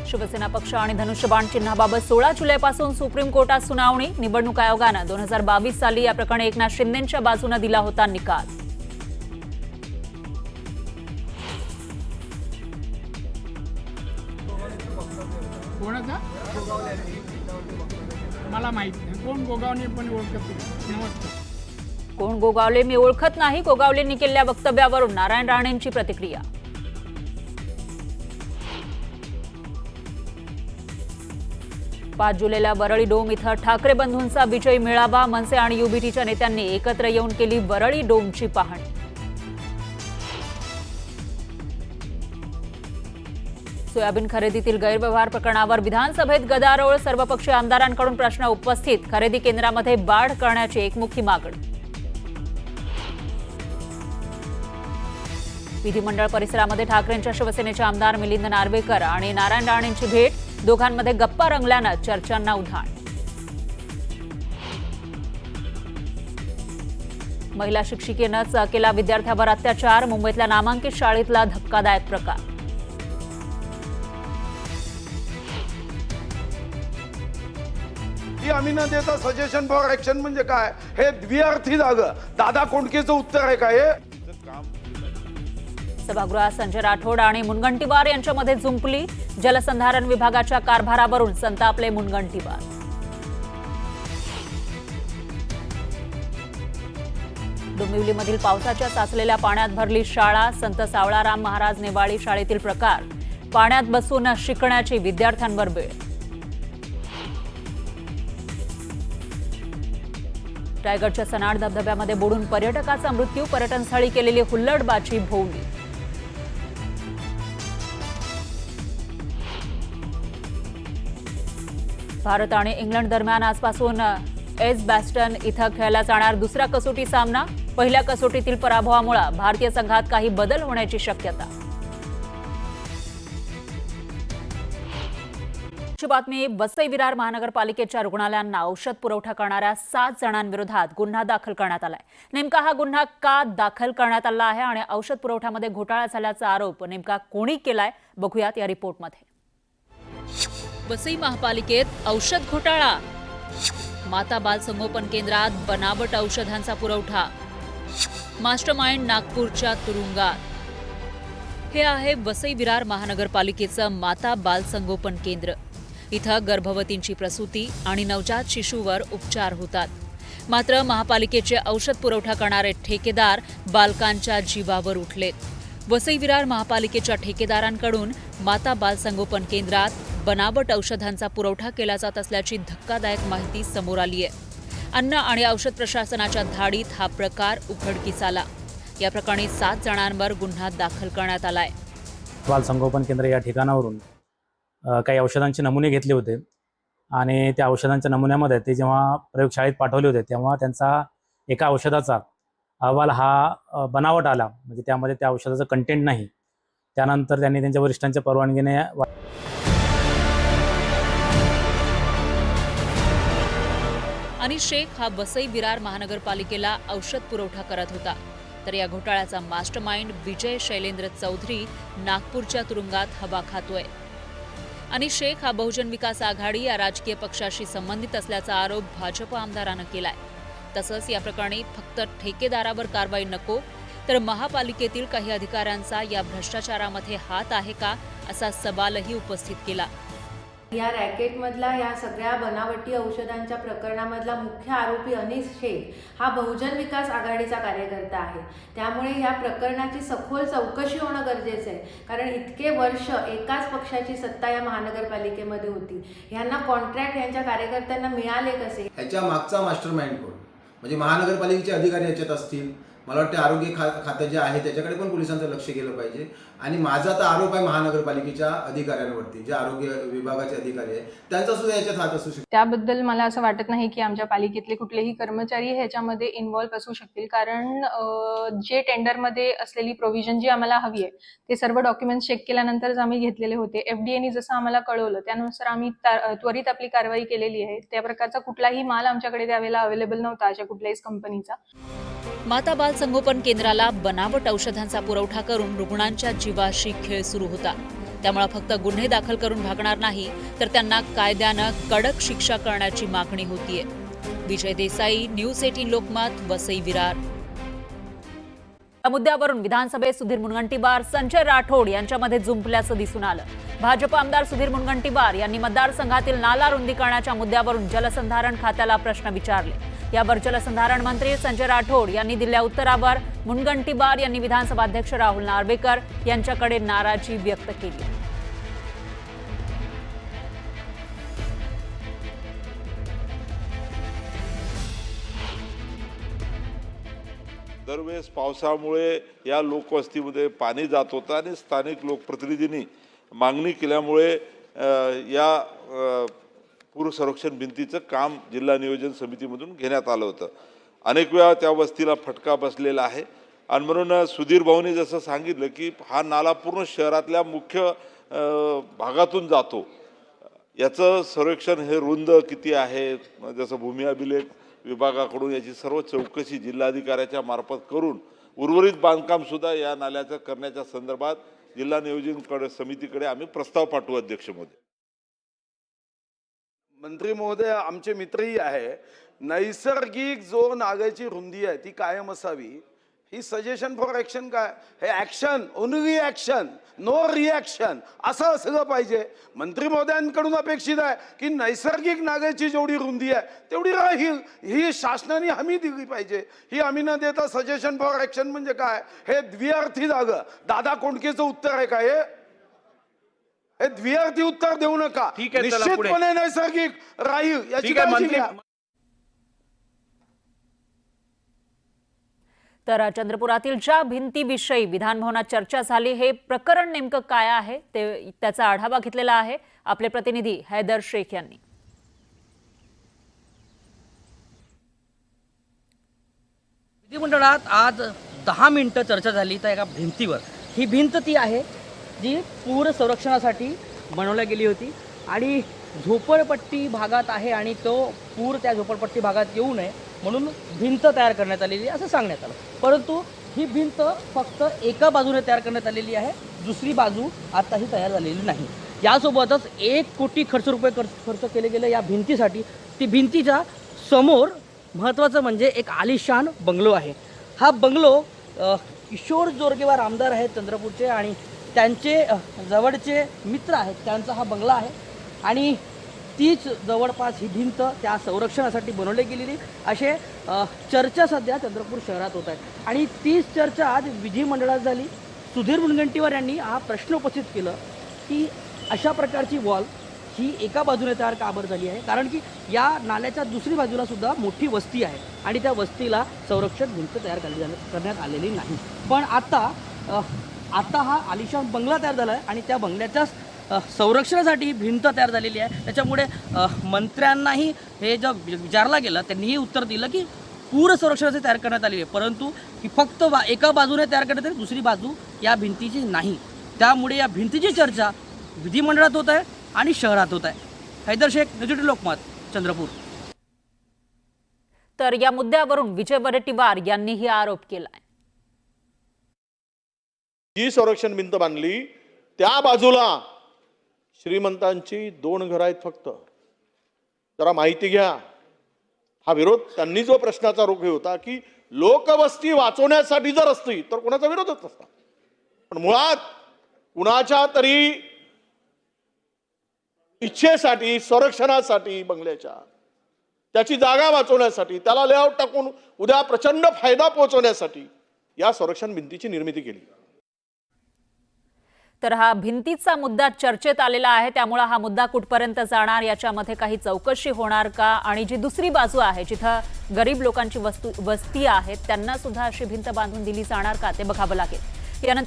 शिवसेना पक्ष आणि धनुष्यबाण चिन्हाबाबत 16 जुलैपासून सुप्रीम कोर्टात सुनावणी। निवडणूक आयोगानं 2022 साली या प्रकरणी एकनाथ शिंदेंच्या बाजूने दिला होता निकाल। कोणाचा मला माहित नाही, कोण गोगावले पण ओळखत नमस्कार। कोण गोगावले मी ओळखत नाही, गोगावलेंनी केलेल्या वक्तव्यावरून नारायण राणेंची प्रतिक्रिया। पाच जुलैला वरळी डोम इथं ठाकरे बंधूंचा विजयी मेळावा। मनसे आणि युबीटीच्या नेत्यांनी एकत्र येऊन केली वरळी डोमची पाहणी। सोयाबीन खरेदीतील गैरव्यवहार प्रकरणावर विधानसभेत गदारोळ। सर्वपक्षीय आमदारांकडून प्रश्न उपस्थित। खरेदी केंद्रामध्ये वाढ करण्याची एकमुखी मागणी। विधिमंडळ परिसरामध्ये ठाकरेंच्या शिवसेनेचे आमदार मिलिंद नार्वेकर आणि नारायण राणेंची भेट। दोघांमध्ये गप्पा रंगल्यानं चर्चांना उधाण। महिला शिक्षिकेनंच केला विद्यार्थ्यावर अत्याचार। मुंबईतल्या नामांकित शाळेतला धक्कादायक प्रकार। आम्ही न देता सजेशन फॉर ऍक्शन म्हणजे काय? हे द्विअर्थी जागं दादा कोंडकेचं उत्तर आहे का हे? सभागृहात संजय राठोड आणि मुनगंटीवार यांच्यामध्ये जुंपली। जलसंधारण विभागाच्या कारभारावरून संतापले मुनगंटीवार। डोंबिवलीमधील पावसाच्या साचलेल्या पाण्यात भरली शाळा। संत सावळाराम महाराज नेवाळी शाळेतील प्रकार। पाण्यात बसून शिकण्याची विद्यार्थ्यांवर वेळ। रायगडच्या सनाड धबधब्यामध्ये बुडून पर्यटकाचा मृत्यू। पर्यटनस्थळी केलेली हुल्लडबाजी भोवली। भारत आणि इंग्लंड दरम्यान आजपासून एजबॅस्टन इथं खेळला जाणार दुसरा कसोटी सामना। पहिल्या कसोटीतील पराभवामुळे भारतीय संघात काही बदल होण्याची शक्यता। बातमी वसई विरार महानगरपालिकेच्या रुग्णालयांना औषध पुरवठा करणाऱ्या 7 जणांविरोधात गुन्हा दाखल करण्यात आलाय। नेमका हा गुन्हा का दाखल करण्यात आला आहे आणि औषध पुरवठ्यामध्ये घोटाळा झाल्याचा आरोप नेमका कोणी केलाय बघूयात या रिपोर्टमध्ये। वसई महापालिकेत औषध घोटाळा। माता बाल संगोपन केंद्रात बनावट औषधांचा पुरवठा। मास्टरमाइंड नागपूरच्या तुरुंगात। हे आहे वसई विरार महानगरपालिकेचं माता बाल संगोपन केंद्र। इथं गर्भवतींची प्रसूती आणि नवजात शिशूवर उपचार होतात। मात्र महापालिकेचे औषध पुरवठा करणारे ठेकेदार बालकांच्या जीवावर उठलेत। वसई विरार महापालिकेच्या ठेकेदारांकडून माता बाल संगोपन केंद्रात बनावट औषधांचा पुरवठा केला जात असल्याची धक्कादायक माहिती समोर आली आहे। अन्न आणि औषध प्रशासनाच्या धाडीत हा प्रकार उघडकीस आला। या प्रकरणी 7 जणांवर गुन्हा दाखल करण्यात आलाय। बाल संगोपन केंद्र या ठिकाणावरून काही औषधांचे नमुने घेतले होते आणि त्या औषधांच्या नमुन्यामध्ये ते जेव्हा प्रयोगशाळेत पाठवले होते तेव्हा त्यांचा एका औषधाचा अहवाल हा बनावट आला, म्हणजे त्यामध्ये त्या औषधाचं कंटेंट नाही। त्यानंतर त्यांनी त्यांच्या वरिष्ठांच्या परवानगीने अनिश शेख हा वसई विरार महानगरपालिकेला औषध पुरवठा करत होता, तर या घोटाळ्याचा मास्टरमाइंड विजय शैलेंद्र चौधरी नागपूरच्या तुरुंगात हवा खातोय। अनिश शेख हा बहुजन विकास आघाडी या राजकीय पक्षाशी संबंधित असल्याचा आरोप भाजप आमदारानं केलाय। तसंच या प्रकरणी फक्त ठेकेदारावर कारवाई नको तर महापालिकेतील काही अधिकाऱ्यांचा या भ्रष्टाचारामध्ये हात आहे का असा सवालही उपस्थित केला। या रॅकेटमधला या सगळ्या बनावटी औषधांच्या प्रकरणामधला मुख्य आरोपी अनिश शेख हा बहुजन विकास आघाडीचा कार्यकर्ता आहे। त्यामुळे या प्रकरणाची सखोल चौकशी होणं गरजेचं आहे, कारण इतके वर्ष एकाच पक्षाची सत्ता या महानगरपालिकेमध्ये होती। यांना कॉन्ट्रॅक्ट यांच्या कार्यकर्त्यांना मिळाले कसे? ह्याच्या मागचा मास्टरमाइंड कोण? म्हणजे महानगरपालिकेचे अधिकारी याच्यात असतील। मला वाटतं आरोग्य खातं जे आहे त्याच्याकडे पण पोलिसांचं लक्ष गेलं पाहिजे। आणि माझा तर आरोप आहे महानगरपालिकेच्या अधिकाऱ्यांवरती, जे आरोग्य विभागाचे अधिकारी आहेत त्यांचा सुद्धा याच्यात हात असू शकतो। त्याबद्दल मला असं वाटत नाही की आमच्या पालिकेतले कुठलेही कर्मचारी ह्याच्यामध्ये इन्व्हॉल्व असू शकतील, कारण जे टेंडरमध्ये असलेली प्रोव्हिजन जी आम्हाला हवी आहे ते सर्व डॉक्युमेंट्स चेक केल्यानंतरच आम्ही घेतलेले होते। एफडीएने जसं आम्हाला कळवलं त्यानुसार आम्ही त्वरित आपली कारवाई केलेली आहे। त्या प्रकारचा कुठलाही माल आमच्याकडे त्यावेळेला अवेलेबल नव्हता अशा कुठल्याही कंपनीचा। माता बाल संगोपन केंद्राला बनावट औषधांचा पुरवठा करून रुग्णांच्या जीवाशी खेळ सुरू होता। त्यामुळे फक्त गुन्हे दाखल करून भागणार नाही तर त्यांना कायद्यानं कडक शिक्षा करण्याची मागणी होतीये. विजय देसाई, न्यूज 18 लोकमत, वसई विरार. या मुद्द्यावरून विधानसभेत सुधीर मुनगंटीवार, संजय राठोड यांच्यामध्ये जुंपल्याचं दिसून आलं. भाजप आमदार सुधीर मुनगंटीवार यांनी मतदारसंघातील नाला रुंदीकरणाच्या मुद्द्यावरून जलसंधारण खात्याला प्रश्न विचारले. यावर जलसंधारण मंत्री संजय राठोड यांनी दिलेल्या उत्तरावर मुनगंटीवार यांनी विधानसभा अध्यक्ष राहुल नार्वेकर यांच्याकडे नाराजी व्यक्त केली. दरवेळेस पावसामुळे या लोकवस्तीमध्ये पाणी जात होतं आणि स्थानिक लोकप्रतिनिधींनी मागणी केल्यामुळे या पूर संरक्षण भिंतीचं काम जिल्हा नियोजन समितीमधून घेण्यात आलं होतं. अनेक वेळा त्या वस्तीला फटका बसलेला आहे आणि म्हणून सुधीर भाऊनी जसं सांगितलं की हा नाला पूर्ण शहरातल्या मुख्य भागातून जातो. याचं संरक्षण हे रुंद किती आहे, जसं भूमी अभिलेख विभागाकडून याची सर्व चौकशी जिल्हाधिकाऱ्याच्या मार्फत करून उर्वरित बांधकाम सुद्धा या नाल्याचं करण्याच्या संदर्भात जिल्हा नियोजन समितीकडे आम्ही प्रस्ताव पाठवू. अध्यक्ष महोदय, मंत्री महोदय, आमचे मित्रही आहे. नैसर्गिक जो नाल्याची रुंदी आहे ती कायम असावी. ही सजेशन फॉर ॲक्शन काय, हे action, only action, no reaction असं असलं पाहिजे. मंत्री महोदयांकडून अपेक्षित आहे की नैसर्गिक नाल्याची जेवढी रुंदी आहे तेवढी राहील, ही शासनाने हमी दिली पाहिजे. ही हमी न देता सजेशन फॉर ॲक्शन म्हणजे काय, हे द्विअर्थी झालं. दादा कोंडकेचं उत्तर आहे का हे द्विअर्थी उत्तर देऊ नका. निश्चितपणे नैसर्गिक राहील याची काळजी घ्या. तर चंद्रपुरातील ज्या भिंतीविषयी विधानभवनात चर्चा झाली, हे प्रकरण नेमकं काय आहे त्याचा आढावा घेतलेला आहे आपले प्रतिनिधी हैदर शेख यांनी. विधिमंडळात आज 10 मिनिटं चर्चा झाली त्या एका भिंतीवर. ही भिंत ती आहे जी पूर संरक्षणासाठी बनवली गेली होती आणि झोपडपट्टी भागात आहे आणि तो पूर त्या झोपडपट्टी भागात येऊ नये म्हणून भिंत तयार करण्यात आलेली असं सांगण्यात आलं. परंतु ही भिंत फक्त एका बाजूने तयार करण्यात आलेली आहे, दुसरी बाजू आताही तयार झालेली नाही. यासोबतच 1 कोटी खर्च केले गेले या भिंतीसाठी. ती भिंतीच्या समोर महत्त्वाचं म्हणजे एक आलिशान बंगलो आहे. हा बंगलो किशोर जोरगेवार आमदार आहेत चंद्रपूरचे आणि त्यांचे जवळचे मित्र आहेत, त्यांचा हा बंगला आहे आणि तीच जवळपास ही भिंत त्या संरक्षणासाठी बनवली गेलेली असे चर्चा सध्या चंद्रपूर शहरात होत आहे. आणि तीच चर्चा आज विधिमंडळात झाली. सुधीर मुनगंटीवार यांनी हा प्रश्न उपस्थित केलं की अशा प्रकारची वॉल ही एका बाजूने तयार का बरं झाली आहे, कारण की या नाल्याच्या दुसरी बाजूला सुद्धा मोठी वस्ती आहे आणि त्या वस्तीला संरक्षण भिंत तयार करण्यात आलेली नाही. पण आता हा आलिशान बंगला तयार झाला आहे आणि त्या बंगल्याच्याच संरक्षणासाठी भिंत तयार झालेली आहे. त्याच्यामुळे मंत्र्यांनाही हे जे विचारला गेलं त्यांनीही उत्तर दिलं की पूर संरक्षणासाठी तयार करण्यात आलेली आहे, परंतु ही फक्त एका बाजूने तयार करण्यात आली, दुसरी बाजू या भिंतीची नाही. त्यामुळे या भिंतीची चर्चा विधिमंडळात होत आहे आणि शहरात होत आहे. हैदर शेख, न्यूज 18 लोकमत, चंद्रपूर. तर या मुद्द्यावरून विजय वडेट्टीवार यांनीही आरोप केलाय. जी संरक्षण भिंत बांधली त्या बाजूला श्रीमंतांची 2 घरं आहेत फक्त. जरा माहिती घ्या. हा विरोध त्यांनी जो प्रश्नाचा रोख होता की लोकवस्ती वाचवण्यासाठी जर असती तर कोणाचा विरोधच नसता, पण मुळात कुणाच्या तरी इच्छेसाठी, संरक्षणासाठी, बंगल्याच्या त्याची जागा वाचवण्यासाठी, त्याला लेआउट टाकून उद्या प्रचंड फायदा पोहोचवण्यासाठी या संरक्षण भिंतीची निर्मिती केली. तर हा भिंतीचा मुद्दा चर्चेत आलेला आहे, त्यामुळे हा मुद्दा कुठपर्यंत जाणार, याच्यामध्ये काही चौकशी होणार का, आणि जी दुसरी बाजू आहे जिथं गरीब लोकांची वस्ती आहे त्यांना सुद्धा अशी भिंत बांधून दिली जाणार का, ते बघावं लागेल. यानंतर